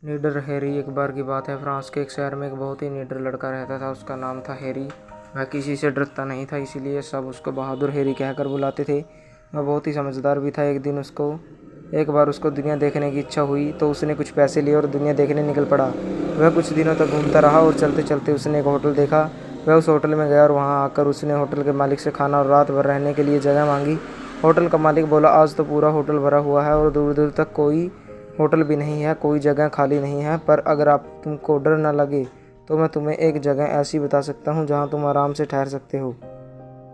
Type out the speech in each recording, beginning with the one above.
निडर हैरी। एक बार की बात है, फ्रांस के एक शहर में एक बहुत ही निडर लड़का रहता था। उसका नाम था हैरी। वह किसी से डरता नहीं था, इसीलिए सब उसको बहादुर हैरी कहकर बुलाते थे। वह बहुत ही समझदार भी था। एक बार उसको दुनिया देखने की इच्छा हुई, तो उसने कुछ पैसे लिए और दुनिया देखने निकल पड़ा। वह कुछ दिनों तक घूमता रहा और चलते चलते उसने एक होटल देखा। वह उस होटल में गया और वहाँ आकर उसने होटल के मालिक से खाना और रात भर रहने के लिए जगह मांगी। होटल का मालिक बोला, आज तो पूरा होटल भरा हुआ है और दूर दूर तक कोई होटल भी नहीं है, कोई जगह खाली नहीं है। पर अगर तुमको डर न लगे तो मैं तुम्हें एक जगह ऐसी बता सकता हूँ जहाँ तुम आराम से ठहर सकते हो।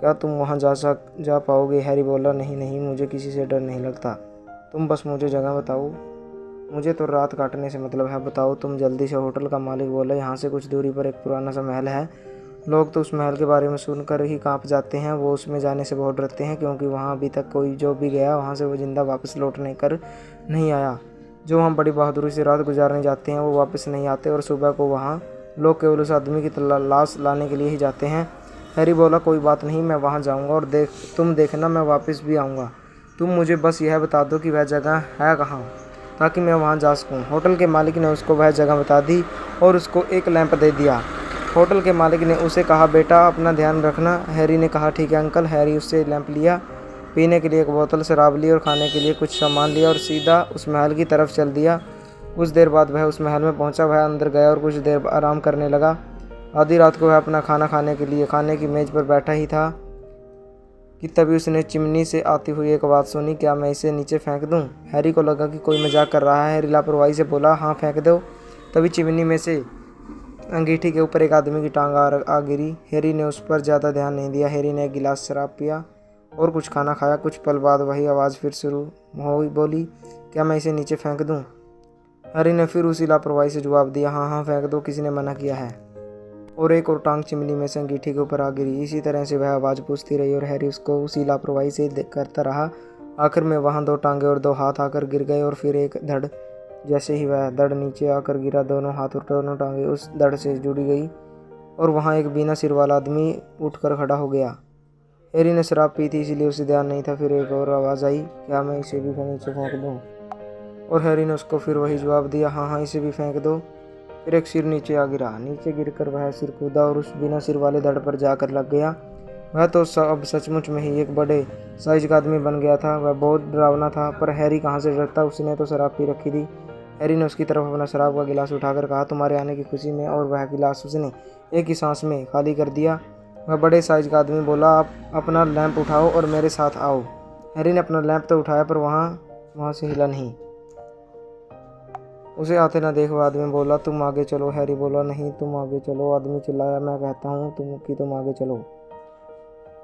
क्या तुम वहाँ जा पाओगे? हैरी बोला, नहीं नहीं, मुझे किसी से डर नहीं लगता। तुम बस मुझे जगह बताओ, मुझे तो रात काटने से मतलब है, बताओ तुम जल्दी से। होटल का मालिक बोला, यहाँ से कुछ दूरी पर एक पुराना सा महल है। लोग तो उस महल के बारे में सुनकर ही कांप जाते हैं। वो उसमें जाने से बहुत डरते हैं, क्योंकि वहाँ अभी तक कोई जो भी गया वहाँ से वो जिंदा वापस लौटने कर नहीं आया। जो वहाँ बड़ी बहादुरी से रात गुजारने जाते हैं वो वापस नहीं आते, और सुबह को वहाँ लोग केवल उस आदमी की लाश लाने के लिए ही जाते हैं। हैरी बोला, कोई बात नहीं, मैं वहाँ जाऊँगा और तुम देखना मैं वापस भी आऊँगा। तुम मुझे बस यह बता दो कि वह जगह है कहाँ, ताकि मैं वहाँ जा सकूँ। होटल के मालिक ने उसको वह जगह बता दी और उसको एक लैंप दे दिया। होटल के मालिक ने उसे कहा, बेटा अपना ध्यान रखना। हैरी ने कहा, ठीक है अंकल। हैरी उससे लैंप लिया, पीने के लिए एक बोतल शराब ली और खाने के लिए कुछ सामान लिया और सीधा उस महल की तरफ चल दिया। कुछ देर बाद वह उस महल में पहुंचा। वह अंदर गया और कुछ देर आराम करने लगा। आधी रात को वह अपना खाना खाने के लिए खाने की मेज़ पर बैठा ही था कि तभी उसने चिमनी से आती हुई एक आवाज़ सुनी, क्या मैं इसे नीचे फेंक दूं? हैरी को लगा कि कोई मजाक कर रहा है। हैरी लापरवाही से बोला, हाँ फेंक दो। तभी चिमनी में से अंगीठी के ऊपर एक आदमी की टांग आ गिरी। हैरी ने उस पर ज़्यादा ध्यान नहीं दिया। हैरी ने एक गिलास शराब पिया और कुछ खाना खाया। कुछ पल बाद वही आवाज़ फिर शुरू हुई, बोली, क्या मैं इसे नीचे फेंक दूं? हैरी ने फिर उसी लापरवाही से जवाब दिया, हाँ हाँ फेंक दो, किसी ने मना किया है। और एक और टांग चिमनी में से अंगीठी के ऊपर आ गिरी। इसी तरह से वह आवाज़ पूछती रही और हैरी उसको उसी लापरवाही से करता रहा। आखिर में वहाँ 2 टांगे और 2 हाथ आकर गिर गए और फिर एक धड़। जैसे ही वह धड़ नीचे आकर गिरा, दोनों हाथ और दोनों टांगे उस धड़ से जुड़ी गई और वहाँ एक बिना सिर वाला आदमी उठकर खड़ा हो गया। हैरी ने शराब पी थी, इसलिए उसे ध्यान नहीं था। फिर एक और आवाज़ आई, क्या मैं इसे भी नीचे फेंक दूँ? और हैरी ने उसको फिर वही जवाब दिया, हाँ हाँ इसे भी फेंक दो। फिर एक सिर नीचे आ गिरा। नीचे गिरकर वह सिर कूदा और उस बिना सिर वाले धड़ पर जाकर लग गया। वह तो अब सचमुच में ही एक बड़े साइज का आदमी बन गया था। वह बहुत डरावना था, पर हैरी कहाँ से डरता, उसने तो शराब पी रखी थी। हैरी ने उसकी तरफ अपना शराब का गिलास उठाकर कहा, तुम्हारे आने की खुशी में, और वह गिलास उसने एक ही सांस में खाली कर दिया। वह बड़े साइज का आदमी बोला, आप अपना लैंप उठाओ और मेरे साथ आओ। हैरी ने अपना लैंप तो उठाया, पर वहाँ से हिला नहीं। उसे आते ना देख वह आदमी बोला, तुम आगे चलो। हैरी बोला, नहीं तुम आगे चलो। आदमी चिल्लाया, मैं कहता हूँ तुम आगे चलो।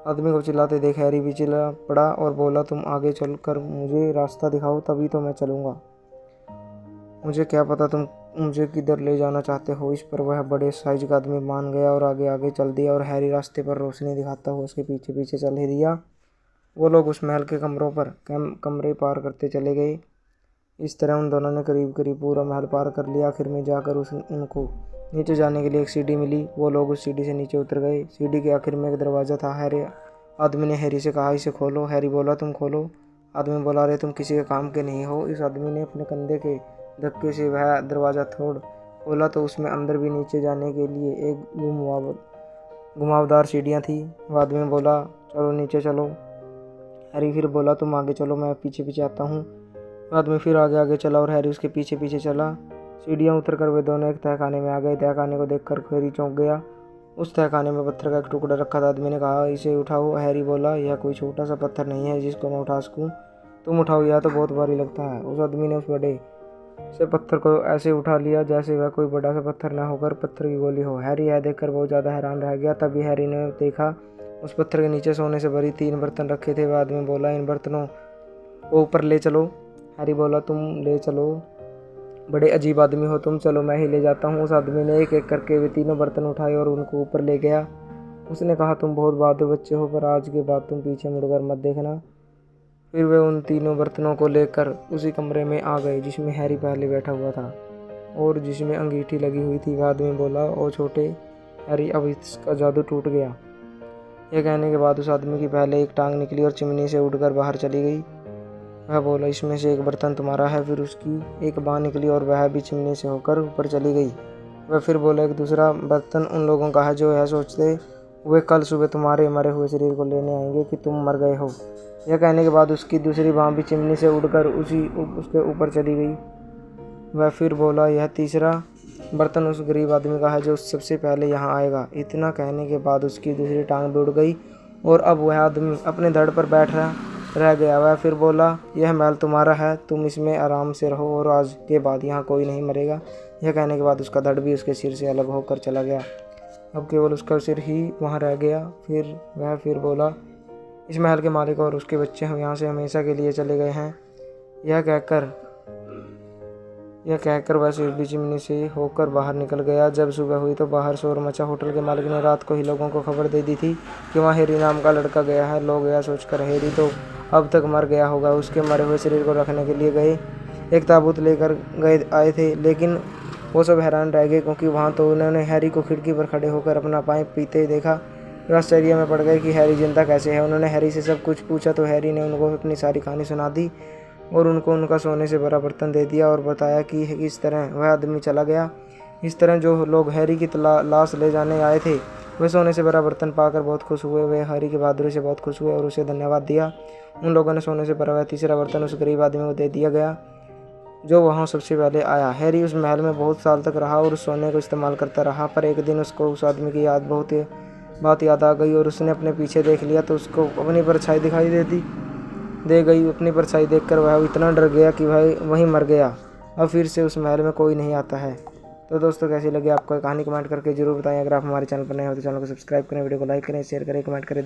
आदमी को चिल्लाते देख हैरी भी चिल्ला पड़ा और बोला, तुम आगे चल कर मुझे रास्ता दिखाओ, तभी तो मैं चलूँगा। मुझे क्या पता तुम मुझे किधर ले जाना चाहते हो। इस पर वह बड़े साइज का आदमी मान गया और आगे आगे चल दिया, और हैरी रास्ते पर रोशनी दिखाता हुआ उसके पीछे पीछे चल ही दिया। वो लोग उस महल के कमरे पार करते चले गए। इस तरह उन दोनों ने करीब करीब पूरा महल पार कर लिया। आखिर में जाकर उनको नीचे जाने के लिए एक सीढ़ी मिली। वो लोग उस सीढ़ी से नीचे उतर गए। सीढ़ी के आखिर में एक दरवाज़ा था। आदमी ने हैरी से कहा, इसे खोलो। हैरी बोला, तुम खोलो। आदमी बोला, अरे तुम किसी के काम के नहीं हो। इस आदमी ने अपने कंधे के धक्के से वह दरवाज़ा खोला तो उसमें अंदर भी नीचे जाने के लिए एक घुमावदार सीढ़ियाँ थी। वह आदमी बोला, चलो नीचे चलो। हैरी फिर बोला, तुम आगे चलो, मैं पीछे पीछे आता हूँ। आदमी फिर आगे आगे चला और हैरी उसके पीछे पीछे चला। सीढ़ियाँ उतरकर वे दोनों एक तहखाने में आ गए। तहखाने को देखकर हैरी चौंक गया। उस तहखाने में पत्थर का एक टुकड़ा रखा था। आदमी ने कहा, इसे उठाओ। हैरी बोला, यह कोई छोटा सा पत्थर नहीं है जिसको मैं उठा सकूं। तुम उठाओ, यह तो बहुत भारी लगता है। उस आदमी ने उस बड़े से पत्थर को ऐसे उठा लिया जैसे वह कोई बड़ा सा पत्थर न होकर पत्थर की गोली हो। हैरी यह देखकर बहुत ज़्यादा हैरान रह गया। तभी हैरी ने देखा उस पत्थर के नीचे सोने से भरी 3 बर्तन रखे थे। वह आदमी बोला, इन बर्तनों को ऊपर ले चलो। हैरी बोला, तुम ले चलो, बड़े अजीब आदमी हो तुम, चलो मैं ही ले जाता हूँ। उस आदमी ने एक एक करके वे तीनों बर्तन उठाए और उनको ऊपर ले गया। उसने कहा, तुम बहुत बहादुर बच्चे हो, पर आज के बाद तुम पीछे मुड़कर मत देखना। फिर वे उन तीनों बर्तनों को लेकर उसी कमरे में आ गए जिसमें हैरी पहले बैठा हुआ था और जिसमें अंगीठी लगी हुई थी। वह आदमी बोला, ओ छोटे हैरी, अब इसका जादू टूट गया। यह कहने के बाद उस आदमी की पहले एक टांग निकली और चिमनी से उड़कर बाहर चली गई। वह बोला, इसमें से एक बर्तन तुम्हारा है। फिर उसकी एक बाँह निकली और वह भी चिमनी से होकर ऊपर चली गई। वह फिर बोला, एक दूसरा बर्तन उन लोगों का है जो यह सोचते हुए कल सुबह तुम्हारे मरे हुए शरीर को लेने आएंगे कि तुम मर गए हो। यह कहने के बाद उसकी दूसरी बाँह भी चिमनी से उड़कर उसके ऊपर चली गई। वह फिर बोला, यह तीसरा बर्तन उस गरीब आदमी का है जो सबसे पहले यहाँ आएगा। इतना कहने के बाद उसकी दूसरी टांग भी उड़ गई और अब वह आदमी अपने धड़ पर बैठ रह गया। वह फिर बोला, यह महल तुम्हारा है, तुम इसमें आराम से रहो और आज के बाद यहाँ कोई नहीं मरेगा। यह कहने के बाद उसका धड़ भी उसके सिर से अलग होकर चला गया। अब केवल उसका सिर ही वहाँ रह गया। वह फिर बोला, इस महल के मालिक और उसके बच्चे हम यहाँ से हमेशा के लिए चले गए हैं। यह कहकर वह सिर भी चिमनी से होकर बाहर निकल गया। जब सुबह हुई तो बाहर शोर मचा। होटल के मालिक ने रात को ही लोगों को खबर दे दी थी कि वहाँ हैरी नाम का लड़का गया है। लोग यह सोचकर हैरी तो अब तक मर गया होगा, उसके मरे हुए शरीर को रखने के लिए गए एक ताबूत लेकर आए थे। लेकिन वो सब हैरान रह गए क्योंकि वहाँ तो उन्होंने हैरी को खिड़की पर खड़े होकर अपना पाइप पीते देखा। वे आश्चर्य में पड़ गए कि हैरी जिंदा कैसे है। उन्होंने हैरी से सब कुछ पूछा तो हैरी ने उनको अपनी सारी कहानी सुना दी और उनको उनका सोने से भरा बर्तन दे दिया और बताया कि किस तरह वह आदमी चला गया। इस तरह जो लोग हैरी की लाश ले जाने आए थे वे सोने से भरा बर्तन पाकर बहुत खुश हुए। वे हैरी की बहादुरी से बहुत खुश हुए और उसे धन्यवाद दिया। उन लोगों ने सोने से भरा हुआ तीसरा बर्तन उस गरीब आदमी को दे दिया गया जो वहाँ सबसे पहले आया। हैरी उस महल में बहुत साल तक रहा और उस सोने को इस्तेमाल करता रहा, पर एक दिन उसको उस आदमी की बात याद आ गई और उसने अपने पीछे देख लिया तो उसको अपनी परछाई दिखाई दे गई। अपनी परछाई देखकर वह इतना डर गया कि वह वहीं मर गया। अब फिर से उस महल में कोई नहीं आता है। तो दोस्तों, कैसी लगी आपको कहानी कमेंट करके जरूर बताएं। अगर आप हमारे चैनल पर नए हो तो चैनल को सब्सक्राइब करें, वीडियो को लाइक करें, शेयर करें, कमेंट करें।